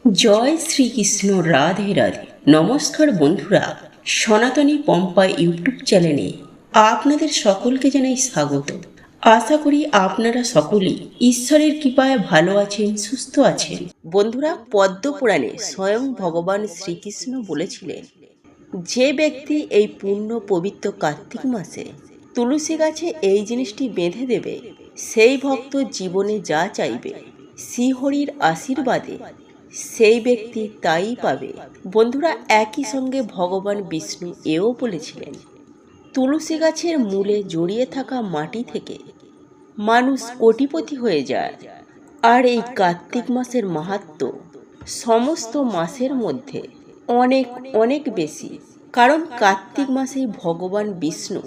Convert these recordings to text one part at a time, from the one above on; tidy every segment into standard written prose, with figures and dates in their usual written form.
জয় শ্রীকৃষ্ণ, রাধে রাধে। নমস্কার বন্ধুরা, সনাতনী পম্পা ইউটিউব চ্যানেলে আপনাদের সকলকে জানাই স্বাগত। আশা করি আপনারা সকলেই ঈশ্বরের কৃপায় ভালো আছেন, সুস্থ আছেন। বন্ধুরা, পদ্ম পুরাণে স্বয়ং ভগবান শ্রীকৃষ্ণ বলেছিলেন, যে ব্যক্তি এই পূর্ণ পবিত্র কার্তিক মাসে তুলসী গাছে এই জিনিসটি বেঁধে দেবে, সেই ভক্ত জীবনে যা চাইবে শ্রীহরির আশীর্বাদে সেই ব্যক্তি তাই পাবে। বন্ধুরা, একই সঙ্গে ভগবান বিষ্ণু এও বলেছিলেন, তুলসী গাছের মূলে জড়িয়ে থাকা মাটি থেকে মানুষ কোটিপতি হয়ে যায়। আর এই কার্তিক মাসের মাহাত্ম্য সমস্ত মাসের মধ্যে অনেক অনেক বেশি, কারণ কার্তিক মাসেই ভগবান বিষ্ণু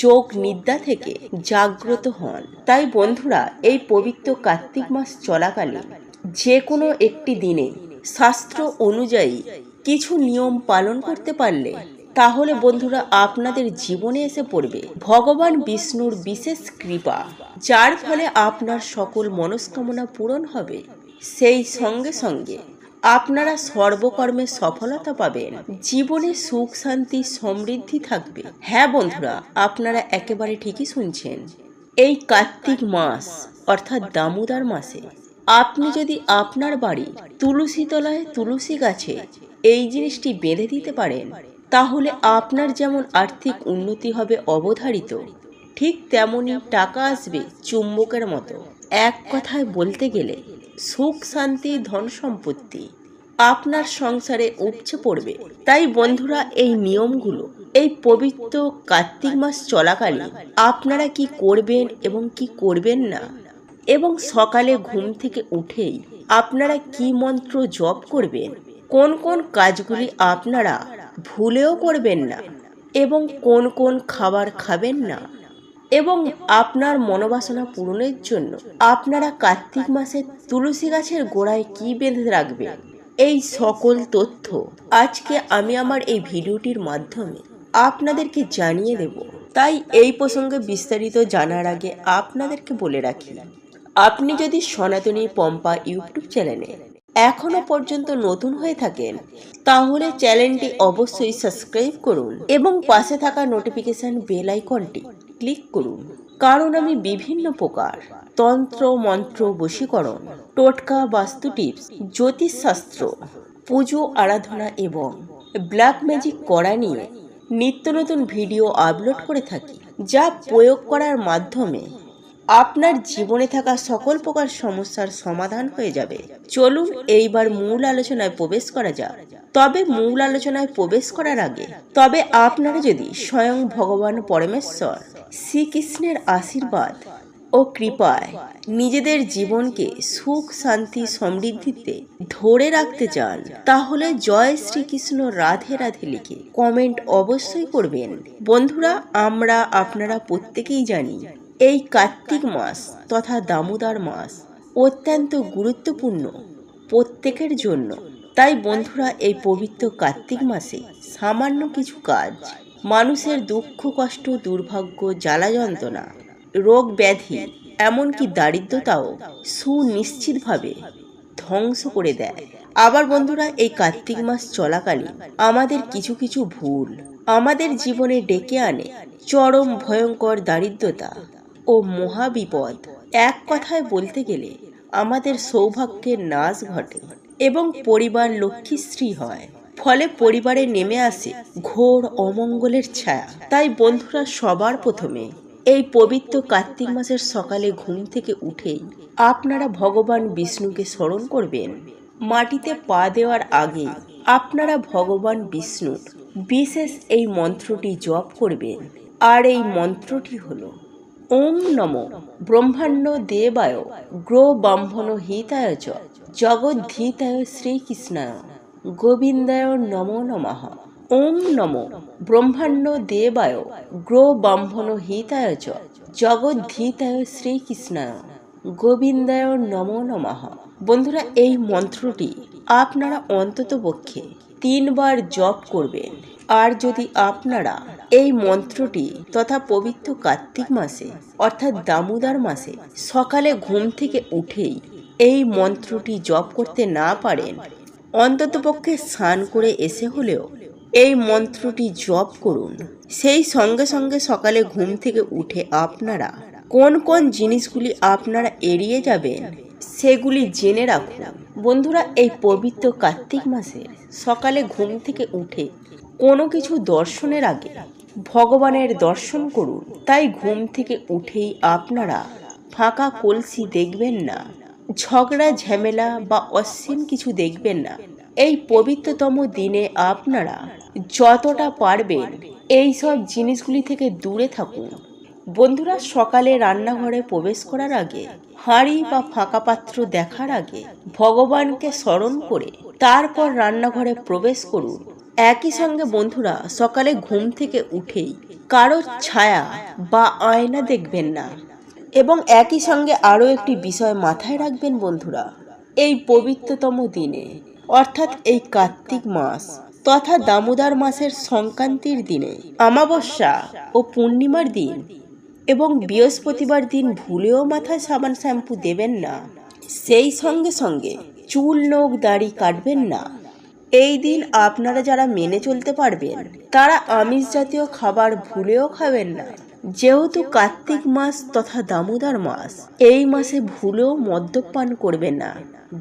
যোগ নিদ্রা থেকে জাগ্রত হন। তাই বন্ধুরা, এই পবিত্র কার্তিক মাস চলাকালীন যে কোনো একটি দিনে শাস্ত্র অনুযায়ী কিছু নিয়ম পালন করতে পারলে তাহলে বন্ধুরা আপনাদের জীবনে এসে পড়বে ভগবান বিষ্ণুর বিশেষ কৃপা, যার ফলে আপনার সকল মনস্কামনা পূরণ হবে। সেই সঙ্গে সঙ্গে আপনারা সর্বকর্মে সফলতা পাবেন, জীবনে সুখ শান্তি সমৃদ্ধি থাকবে। হ্যাঁ বন্ধুরা, আপনারা একেবারে ঠিকই শুনছেন। এই কার্তিক মাস অর্থাৎ দামোদর মাসে আপনি যদি আপনার বাড়ির তুলসী তলায় তুলসী গাছে এই জিনিসটি বেঁধে দিতে পারেন, তাহলে আপনার যেমন আর্থিক উন্নতি হবে অবধারিত, ঠিক তেমনি টাকা আসবে চুম্বকের মতো। এক কথায় বলতে গেলে সুখ শান্তি ধন সম্পত্তি আপনার সংসারে উপচে পড়বে। তাই বন্ধুরা, এই নিয়মগুলো এই পবিত্র কার্তিক মাস চলাকালীন আপনারা কি করবেন এবং কি করবেন না, এবং সকালে ঘুম থেকে উঠেই আপনারা কি মন্ত্র জপ করবেন, কোন কোন কাজগুলি আপনারা ভুলেও করবেন না, এবং কোন কোন খাবার খাবেন না, এবং আপনার মনোবাসনা পূরণের জন্য আপনারা কার্তিক মাসে তুলসী গাছের গোড়ায় কি বেঁধে রাখবেন, এই সকল তথ্য আজকে আমি আমার এই ভিডিওটির মাধ্যমে আপনাদেরকে জানিয়ে দেব। তাই এই প্রসঙ্গে বিস্তারিত জানার আগে আপনাদেরকে বলে রাখি, আপনি যদি সনাতনী পম্পা ইউটিউব চ্যানেলে এখনো পর্যন্ত নতুন হয়ে থাকেন, তাহলে চ্যানেলটি অবশ্যই সাবস্ক্রাইব করুন এবং পাশে থাকা নোটিফিকেশন বেল আইকনটি ক্লিক করুন, কারণ আমি বিভিন্ন প্রকার তন্ত্র মন্ত্র, বশীকরণ, টোটকা, বাস্তু টিপস, জ্যোতিষশাস্ত্র, পুজো আরাধনা এবং ব্ল্যাক ম্যাজিক করা নিয়ে নিত্য নতুন ভিডিও আপলোড করে থাকি, যা প্রয়োগ করার মাধ্যমে আপনার জীবনে থাকা সকল প্রকার সমস্যার সমাধান হয়ে যাবে। চলুন এইবার মূল আলোচনায় প্রবেশ করা যাক। তবে মূল আলোচনায় প্রবেশ করার আগে আপনারা যদি স্বয়ং ভগবান পরমেশ্বর শ্রীকৃষ্ণের আশীর্বাদ ও কৃপায় নিজেদের জীবনকে সুখ শান্তি সমৃদ্ধিতে ধরে রাখতে চান, তাহলে জয় শ্রীকৃষ্ণ রাধে রাধে লিখে কমেন্ট অবশ্যই করবেন। বন্ধুরা, আপনারা প্রত্যেকেই জানি এই কার্তিক মাস তথা দামোদর মাস অত্যন্ত গুরুত্বপূর্ণ প্রত্যেকের জন্য। তাই বন্ধুরা, এই পবিত্র কার্তিক মাসে সামান্য কিছু কাজ মানুষের দুঃখ কষ্ট, দুর্ভাগ্য, জ্বালা যন্ত্রণা, রোগ ব্যাধি, এমনকি দারিদ্রতাও সুনিশ্চিতভাবে ধ্বংস করে দেয়। আবার বন্ধুরা, এই কার্তিক মাস চলাকালীন আমাদের কিছু কিছু ভুল আমাদের জীবনে ডেকে আনে চরম ভয়ঙ্কর দারিদ্রতা ও মহাবিপদ। এক কথায় বলতে গেলে আমাদের সৌভাগ্যের নাশ ঘটে এবং পরিবার লক্ষ্মীশ্রী হয়, ফলে পরিবারে নেমে আসে ঘোর অমঙ্গলের ছায়া। তাই বন্ধুরা, সবার প্রথমে এই পবিত্র কার্তিক মাসের সকালে ঘুম থেকে উঠেই আপনারা ভগবান বিষ্ণুকে স্মরণ করবেন। মাটিতে পা দেওয়ার আগে আপনারা ভগবান বিষ্ণুর বিশেষ এই মন্ত্রটি জপ করবেন। আর এই মন্ত্রটি হলো ওম নমো ব্রহ্মাণ্ড দেবায় গ্রো ব্রাহ্মণ হিতায় চ জগদ্ধিতায় শ্রীকৃষ্ণায় গোবিন্দায় নমো নমঃ। ওম নমো ব্রহ্মাণ্ড দেবায় গ্রো ব্রাহ্মণ হিতায় চ জগদ্ধিতায় শ্রীকৃষ্ণায় গোবিন্দায় নমো নমঃ। বন্ধুরা, এই মন্ত্রটি আপনারা অন্ততপক্ষে 3 বার জপ করবেন। আর যদি আপনারা এই মন্ত্রটি তথা পবিত্র কার্তিক মাসে অর্থাৎ দামোদর মাসে সকালে ঘুম থেকে উঠেই এই মন্ত্রটি জপ করতে না পারেন, অন্ততপক্ষে স্নান করে এসে হলেও এই মন্ত্রটি জপ করুন। সেই সঙ্গে সঙ্গে সকালে ঘুম থেকে উঠে আপনারা কোন কোন জিনিসগুলি আপনারা এড়িয়ে যাবেন সেগুলি জেনে রাখুন। বন্ধুরা, এই পবিত্র কার্তিক মাসে সকালে ঘুম থেকে উঠে কোনো কিছু দর্শনের আগে ভগবানের দর্শন করুন। তাই ঘুম থেকে উঠেই আপনারা ফাঁকা কলসি দেখবেন না, ঝগড়া ঝামেলা বা অশ্লীল কিছু দেখবেন না। এই পবিত্রতম দিনে আপনারা যতটা পারবেন এই সব জিনিসগুলি থেকে দূরে থাকুন। বন্ধুরা, সকালে রান্নাঘরে প্রবেশ করার আগে, হাঁড়ি বা ফাঁকা পাত্র দেখার আগে ভগবানকে স্মরণ করে তারপর রান্নাঘরে প্রবেশ করুন। একই সঙ্গে বন্ধুরা, সকালে ঘুম থেকে উঠেই কারোর ছায়া বা আয়না দেখবেন না। এবং একই সঙ্গে আরও একটি বিষয় মাথায় রাখবেন বন্ধুরা, এই পবিত্রতম দিনে অর্থাৎ এই কার্তিক মাস তথা দামোদর মাসের সংক্রান্তির দিনে অমাবস্যা ও পূর্ণিমার দিন এবং বৃহস্পতিবার দিন ভুলেও মাথায় সাবান শ্যাম্পু দেবেন না। সেই সঙ্গে সঙ্গে চুল নখ দাড়ি কাটবেন না। এই দিন আপনারা যারা মেনে চলতে পারবেন তারা আমিষ জাতীয় খাবার ভুলেও খাবেন না। যেহেতু কার্তিক মাস তথা দামোদর মাস, এই মাসে ভুলেও মদ্যপান করবেন না।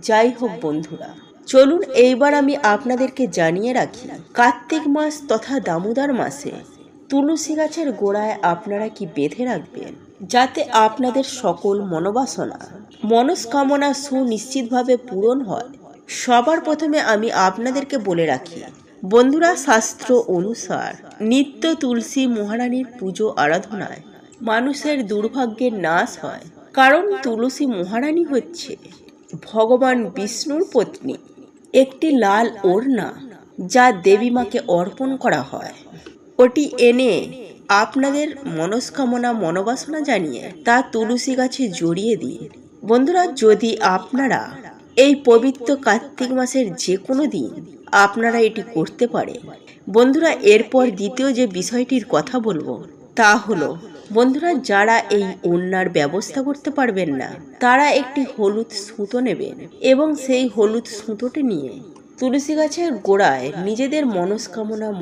যাই হোক বন্ধুরা, চলুন এইবার আমি আপনাদেরকে জানিয়ে রাখি কার্তিক মাস তথা দামোদর মাসে তুলসী গাছের গোড়ায় আপনারা কি বেঁধে রাখবেন যাতে আপনাদের সকল মনস্কামনা সুনিশ্চিতভাবে পূরণ হয়। সবার প্রথমে আমি আপনাদেরকে বলে রাখি বন্ধুরা, শাস্ত্র অনুসার নিত্য তুলসী মহারানীর পুজো আরাধনায় মানুষের দুর্ভাগ্যের নাশ হয়। কারণ তুলসী মহারানী হচ্ছে ভগবান বিষ্ণুর পত্নী। একটি লাল ওড়না যা দেবী মাকে অর্পণ করা হয়, ওটি এনে আপনাদের মনোবাসনা জানিয়ে তা তুলসী গাছে জড়িয়ে দিন। বন্ধুরা, যদি আপনারা এই পবিত্র কার্তিক মাসের যে কোনো দিন আপনারা এটি করতে পারেন। বন্ধুরা, এরপর দ্বিতীয় যে বিষয়টির কথা বলবো তা হলো বন্ধুরা, যারা এই ওড়নার ব্যবস্থা করতে পারবেন না তারা একটি হলুদ সুতো নেবেন এবং সেই হলুদ সুতোটি নিয়ে তুলসী গাছের গোড়ায় নিজেদের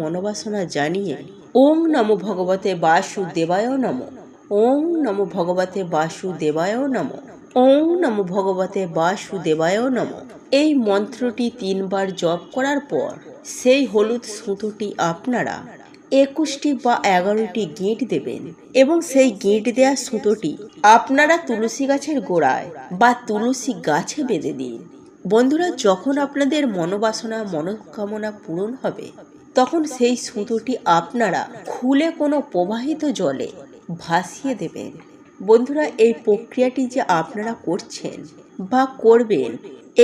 মনোবাসনা জানিয়ে ওং নমো ভগবতে বাসুদেবায় নমঃ, ওং নমো ভগবতে বাসুদেবায় নমঃ, ওং নমো ভগবতে বাসুদেবায় নমঃ এই মন্ত্রটি 3 বার জপ করার পর সেই হলুদ সুতোটি আপনারা 21টি বা 11টি গিঁট দেবেন এবং সেই গিঁট দেওয়া সুতোটি আপনারা তুলসী গাছের গোড়ায় বা তুলসী গাছে বেঁধে দিন। বন্ধুরা, যখন আপনাদের মনোকামনা পূরণ হবে তখন সেই সুতোটি আপনারা খুলে কোনো প্রবাহিত জলে ভাসিয়ে দেবেন। বন্ধুরা, এই প্রক্রিয়াটি যে আপনারা করছেন বা করবেন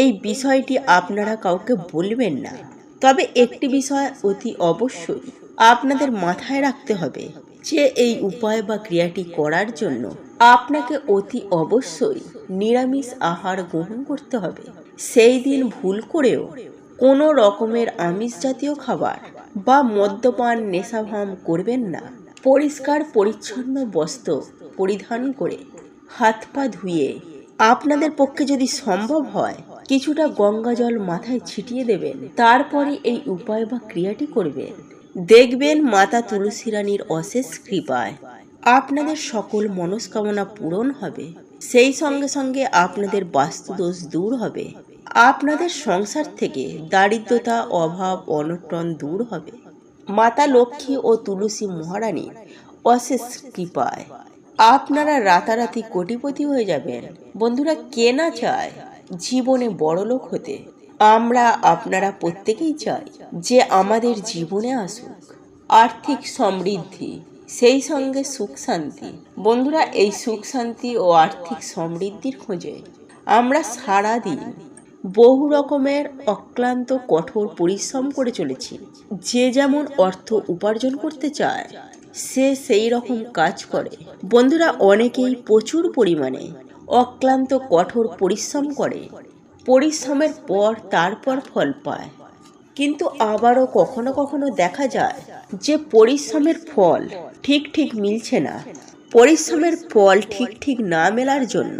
এই বিষয়টি আপনারা কাউকে বলবেন না। তবে একটি বিষয় অতি অবশ্যই আপনাদের মাথায় রাখতে হবে যে এই উপায় বা ক্রিয়াটি করার জন্য আপনাকে অতি অবশ্যই নিরামিষ আহার গ্রহণ করতে হবে। সেই দিন ভুল করেও কোনো রকমের আমিষ জাতীয় খাবার বা মদ্যপান নেশাভাম করবেন না। পরিষ্কার পরিচ্ছন্ন বস্ত্র পরিধান করে হাত পা ধুয়ে আপনাদের পক্ষে যদি সম্ভব হয় কিছুটা গঙ্গা জল মাথায় ছিটিয়ে দেবেন। তারপরে এই উপায় বা ক্রিয়াটি করবেন। দেখবেন মাতা তুলসী রানীর অশেষ কৃপায় আপনাদের সকল মনস্কামনা পূরণ হবে। সেই সঙ্গে সঙ্গে আপনাদের বাস্তুদোষ দূর হবে। আপনাদের সংসার থেকে দারিদ্রতা, অভাব, অনটন দূর হবে। মাতা লক্ষ্মী ও তুলসী মহারানীর অশেষ কৃপায় আপনারা রাতারাতি কোটিপতি হয়ে যাবেন। বন্ধুরা, কে না চায় জীবনে বড়লোক হতে? আমরা আপনারা প্রত্যেকেই চাই যে আমাদের জীবনে আসুক আর্থিক সমৃদ্ধি, সেই সঙ্গে সুখ শান্তি। বন্ধুরা, এই সুখ শান্তি ও আর্থিক সমৃদ্ধির খোঁজে আমরা সারা দিন বহু রকমের অক্লান্ত কঠোর পরিশ্রম করে চলেছি। যে যেমন অর্থ উপার্জন করতে চায় সে সেই রকম কাজ করে। বন্ধুরা, অনেকেই প্রচুর পরিমাণে অক্লান্ত কঠোর পরিশ্রম করে, পরিশ্রমের পর তারপর ফল পায়। কিন্তু আবারও কখনো কখনো দেখা যায় যে পরিশ্রমের ফল ঠিক মিলছে না। পরিশ্রমের ফল ঠিক না মেলার জন্য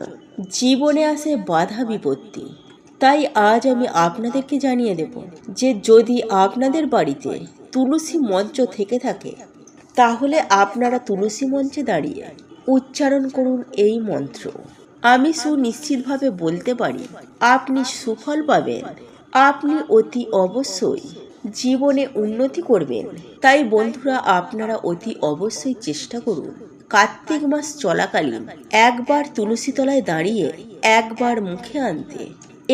জীবনে আসে বাধা বিপত্তি। তাই আজ আমি আপনাদেরকে জানিয়ে দেব যে যদি আপনাদের বাড়িতে তুলসী মঞ্চ থেকে থাকে তাহলে আপনারা তুলসী মঞ্চে দাঁড়িয়ে উচ্চারণ করুন এই মন্ত্র। আমি সুনিশ্চিতভাবে বলতে পারি আপনি সুফল পাবেন, আপনি অতি অবশ্যই জীবনে উন্নতি করবেন। তাই বন্ধুরা, আপনারা অতি অবশ্যই চেষ্টা করুন কার্তিক মাস চলাকালীন একবার তুলসী তলায় দাঁড়িয়ে একবার মুখে আনতে।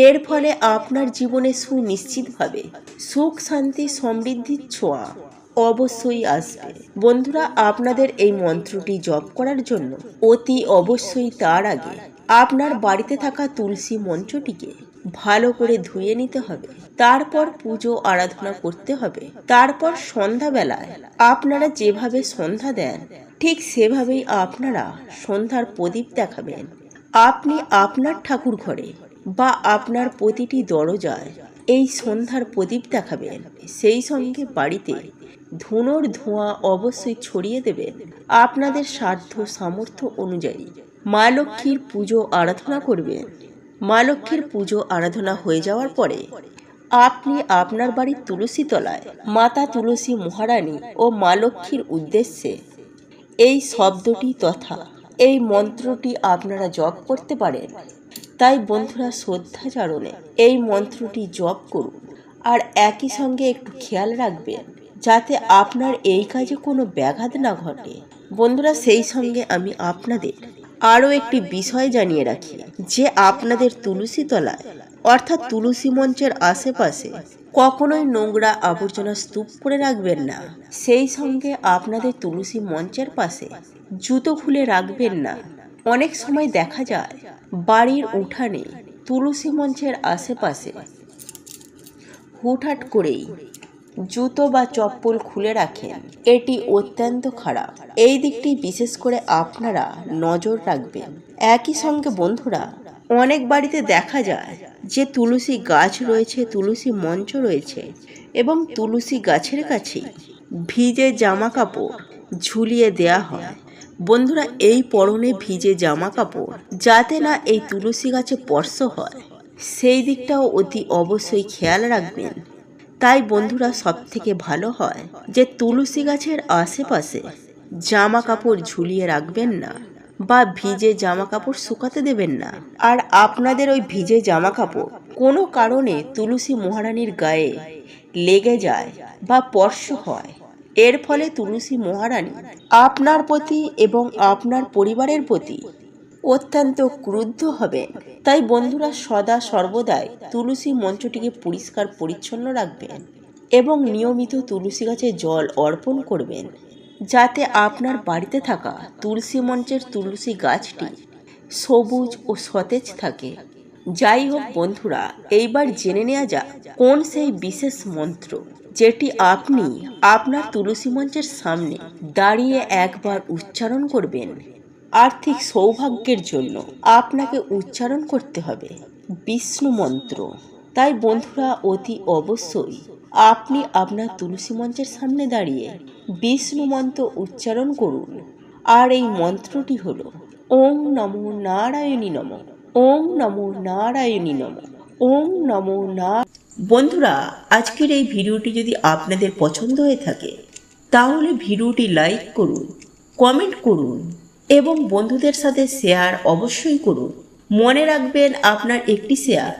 এর ফলে আপনার জীবনে সুনিশ্চিতভাবে সুখ শান্তি সমৃদ্ধির ছোঁয়া অবশ্যই আসবে। বন্ধুরা, আপনাদের এই মন্ত্রটি জপ করার জন্য অতি অবশ্যই তার আগে আপনার বাড়িতে থাকা তুলসী মঞ্চটিকে ভালো করে ধুয়ে নিতে হবে। তারপর পুজো আরাধনা করতে হবে। তারপর সন্ধ্যাবেলায় আপনারা যেভাবে সন্ধ্যা দেন ঠিক সেভাবেই আপনারা সন্ধ্যার প্রদীপ দেখাবেন। আপনি আপনার ঠাকুর ঘরে বা আপনার প্রতিটি দরজায় এই সন্ধ্যার প্রদীপ দেখাবেন। সেই সঙ্গে বাড়িতে ধুনোর ধোঁয়া অবশ্যই ছড়িয়ে দেবেন। আপনাদের সাধ্য সামর্থ্য অনুযায়ী মা লক্ষ্মীর পুজো আরাধনা করবেন। মা লক্ষ্মীর পুজো আরাধনা হয়ে যাওয়ার পরে আপনি আপনার বাড়ির তুলসী তলায় মাতা তুলসী মহারানী ও মা লক্ষ্মীর উদ্দেশ্যে এই শব্দটি তথা এই মন্ত্রটি আপনারা জপ করতে পারেন। তাই বন্ধুরা, শ্রদ্ধাচরণে এই মন্ত্রটি জপ করুন। আর একই সঙ্গে একটু খেয়াল রাখবেন যাতে আপনার এই কাজে কোনো ব্যাঘাত না ঘটে। বন্ধুরা, সেই সঙ্গে আমি আপনাদের আরও একটি বিষয় জানিয়ে রাখি যে আপনাদের তুলসী তলায় অর্থাৎ তুলসী মঞ্চের আশেপাশে কখনোই নোংরা আবর্জনা স্তূপ করে রাখবেন না। সেই সঙ্গে আপনাদের তুলসী মঞ্চের পাশে জুতো খুলে রাখবেন না। অনেক সময় দেখা যায় বাড়ির উঠানে তুলসী মঞ্চের আশেপাশে হুটহাট করেই জুতো বা চপ্পল খুলে রাখেন। এটি অত্যন্ত খারাপ। এই দিকটি বিশেষ করে আপনারা নজর রাখবেন। একই সঙ্গে বন্ধুরা, অনেক বাড়িতে দেখা যায় যে তুলসী গাছ রয়েছে, তুলসী মঞ্চ রয়েছে এবং তুলসী গাছের কাছে ভিজে জামা কাপড় ঝুলিয়ে দেয়া হয়। বন্ধুরা, এই পরনে ভিজে জামা কাপড় যাতে না এই তুলসী গাছে স্পর্শ হয় সেই দিকটাও অতি অবশ্যই খেয়াল রাখবেন। তাই বন্ধুরা, সব থেকে ভালো হয় যে তুলসী গাছের আশেপাশে জামা কাপড় ঝুলিয়ে রাখবেন না বা ভিজে জামা কাপড় শুকাতে দেবেন না। আর আপনাদের ওই ভিজে জামা কাপড় কোনো কারণে তুলসী মহারানীর গায়ে লেগে যায় বা স্পর্শ হয়, এর ফলে তুলসী মহারানী আপনার প্রতি এবং আপনার পরিবারের প্রতি অত্যন্ত ক্রুদ্ধ হবেন। তাই বন্ধুরা, সদা সর্বদাই তুলসী মঞ্চটিকে পরিষ্কার পরিচ্ছন্ন রাখবেন এবং নিয়মিত তুলসী গাছে জল অর্পণ করবেন যাতে আপনার বাড়িতে থাকা তুলসী মঞ্চের তুলসী গাছটি সবুজ ও সতেজ থাকে। যাই হোক বন্ধুরা, এইবার জেনে নেওয়া যাক কোন সেই বিশেষ মন্ত্র যেটি আপনি আপনার তুলসী মঞ্চের সামনে দাঁড়িয়ে একবার উচ্চারণ করবেন। আর্থিক সৌভাগ্যের জন্য আপনাকে উচ্চারণ করতে হবে বিষ্ণু মন্ত্র। তাই বন্ধুরা, অতি অবশ্যই আপনি আপনার তুলসী মঞ্চের সামনে দাঁড়িয়ে বিষ্ণু মন্ত্র উচ্চারণ করুন। আর এই মন্ত্রটি হলো ওং নমো নারায়ণী নমঃ, ওং নমো নারায়ণী নমঃ, ওং নমো না। বন্ধুরা, আজকের এই ভিডিওটি যদি আপনাদের পছন্দ হয়ে থাকে তাহলে ভিডিওটি লাইক করুন, কমেন্ট করুন এবং বন্ধুদের সাথে শেয়ার অবশ্যই করুন। মনে রাখবেন, আপনার একটি শেয়ার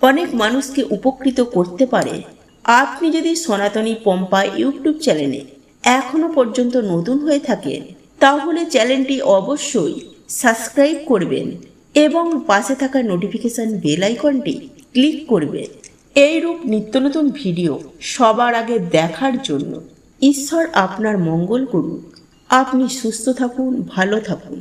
অনেক মানুষকে উপকৃত করতে পারে। আপনি যদি সনাতনী পম্পা ইউটিউব চ্যানেলে এখনো পর্যন্ত নতুন হয়ে থাকেন তাহলে চ্যানেলটি অবশ্যই সাবস্ক্রাইব করবেন এবং পাশে থাকা নোটিফিকেশন বেল আইকনটি ক্লিক করবেন। এইরূপ নিত্য নতুন ভিডিও সবার আগে দেখার জন্য ঈশ্বর আপনার মঙ্গল করুন। আপনি সুস্থ থাকুন, ভালো থাকুন।